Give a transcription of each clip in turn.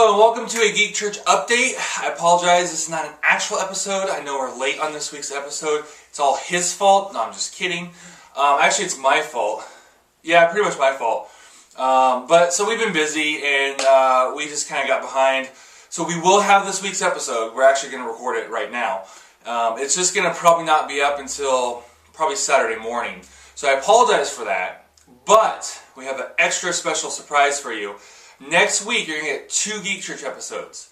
Hello and welcome to a Geek Church update. I apologize, this is not an actual episode. I know we're late on this week's episode. It's all his fault. No, I'm just kidding. Actually, it's my fault. Yeah, pretty much my fault. So we've been busy and we just kind of got behind. So we will have this week's episode. We're actually going to record it right now. It's just going to probably not be up until probably Saturday morning. So I apologize for that. But we have an extra special surprise for you. Next week, you're going to get 2 Geek Church episodes.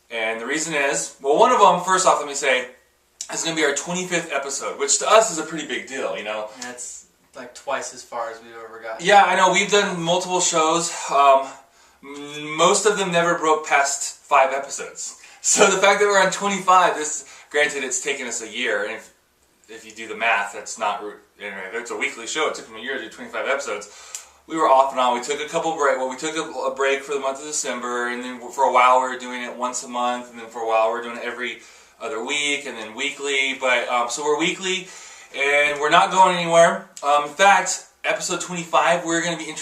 And the reason is, well, one of them, first off, let me say, is going to be our 25th episode, which to us is a pretty big deal, you know? That's like twice as far as we've ever gotten. Yeah, I know. We've done multiple shows. Most of them never broke past 5 episodes. So the fact that we're on 25, granted, it's taken us a year, and if you do the math, that's not, anyway, it's a weekly show. It took them a year to do 25 episodes. We were off and on. We took a couple break. Well, we took a break for the month of December, and then for a while we were doing it once a month, and then for a while we were doing it every other week, and then weekly. But so we're weekly, and we're not going anywhere. In fact, episode 25, we're going to be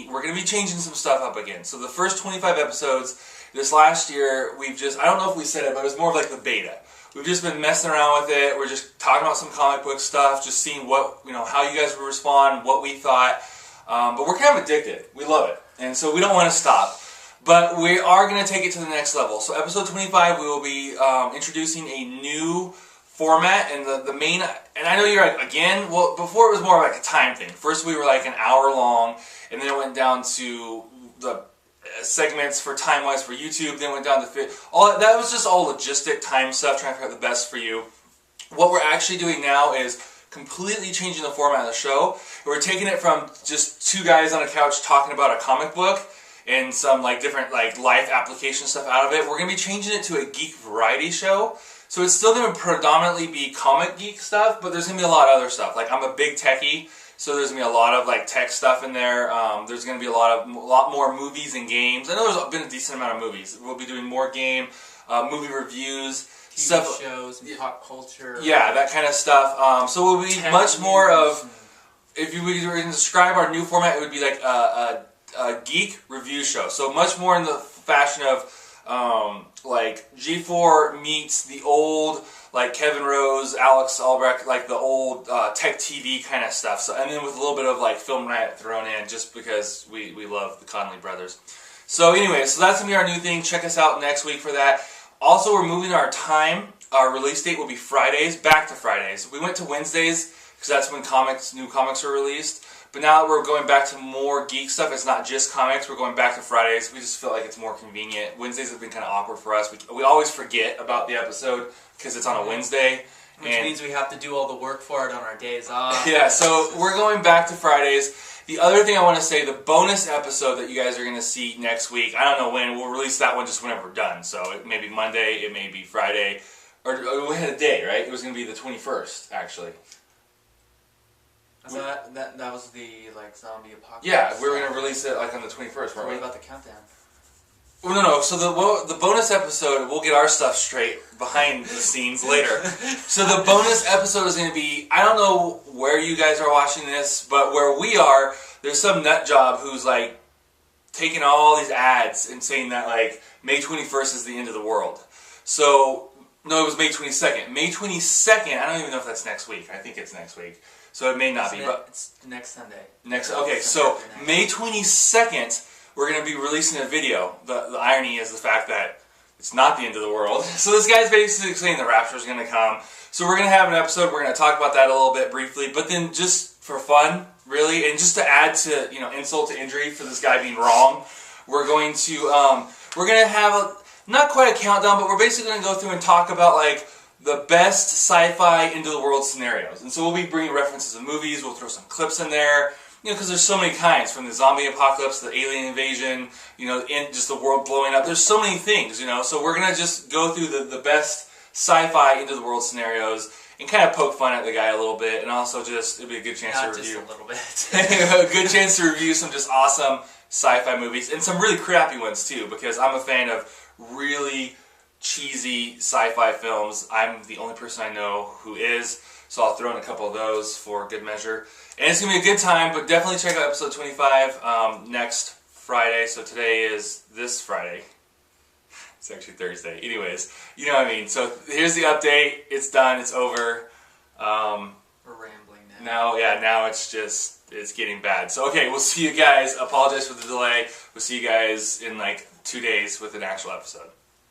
we're going to be changing some stuff up again. So the first 25 episodes this last year, I don't know if we said it, but it was more of like the beta. We've just been messing around with it. We're just talking about some comic book stuff, just seeing how you guys would respond, what we thought. But we're kind of addicted. We love it. And so we don't want to stop. But we are going to take it to the next level. So episode 25, we will be introducing a new format. And the main... And I know you're like, again? Well, before it was more like a time thing. First we were like an hour long. And then it went down to the segments for time-wise for YouTube. Then it went down to... That was just all logistic time stuff, trying to figure out the best for you. What we're actually doing now is completely changing the format of the show. We're taking it from just 2 guys on a couch talking about a comic book and some different life application stuff out of it. We're going to be changing it to a geek variety show. So it's still going to predominantly be comic geek stuff, but there's going to be a lot of other stuff. Like, I'm a big techie, so there's going to be a lot of tech stuff in there. There's going to be a lot more movies and games. I know there's been a decent amount of movies. We'll be doing more movie reviews. TV shows and pop culture. Yeah, that kind of stuff. So it will be much more of, if you were to describe our new format, it would be like a geek review show. So much more in the fashion of G4 meets the old, Kevin Rose, Alex Albrecht, the old tech TV kind of stuff. So, and then with a little bit of film night thrown in, just because we love the Conley brothers. So anyway, so that's going to be our new thing. Check us out next week for that. Also, we're moving our time. Our release date will be Fridays, back to Fridays. We went to Wednesdays because that's when new comics are released. But now that we're going back to more geek stuff, it's not just comics, we're going back to Fridays. We just feel like it's more convenient. Wednesdays have been kind of awkward for us. We always forget about the episode because it's on a Wednesday. Which means we have to do all the work for it on our days off. Yeah, so we're going back to Fridays. The other thing I want to say, the bonus episode that you guys are going to see next week, I don't know when, we'll release that one just whenever we're done. So it may be Monday, it may be Friday, or we had a day, right? It was going to be the 21st, actually. So that was the zombie apocalypse. Yeah, we were going to release it on the 21st, weren't we? What about the countdown? Well, no. So the bonus episode, we'll get our stuff straight behind the scenes later. So the bonus episode is going to be, I don't know where you guys are watching this, but where we are, there's some nut job who's taking all these ads and saying that May 21st is the end of the world. So, no, it was May 22nd. May 22nd, I don't even know if that's next week. I think it's next week. So it may not be, but... It's next Sunday. Okay, so May 22nd... we're going to be releasing a video. The irony is the fact that it's not the end of the world. So this guy's basically saying the rapture is going to come. So we're going to have an episode. We're going to talk about that a little bit briefly. But then just for fun, really, and just to add to insult to injury for this guy being wrong, we're going to have not quite a countdown, but we're basically going to go through and talk about the best sci-fi end of the world scenarios. And so we'll be bringing references of movies. We'll throw some clips in there. Because there's so many kinds, from the zombie apocalypse, the alien invasion, just the world blowing up. There's so many things, So we're going to just go through the best sci-fi into the world scenarios and kind of poke fun at the guy a little bit, and also it'll be a good chance to review. Not just a little bit. A good chance to review some just awesome sci-fi movies, and some really crappy ones too, because I'm a fan of really cheesy sci-fi films. I'm the only person I know who is, so I'll throw in a couple of those for good measure. And it's going to be a good time, but definitely check out episode 25 next Friday. So today is this Friday. It's actually Thursday. Anyways, you know what I mean. So here's the update. It's done. It's over. We're rambling now. Now it's getting bad. So okay, we'll see you guys. Apologize for the delay. We'll see you guys in like 2 days with an actual episode.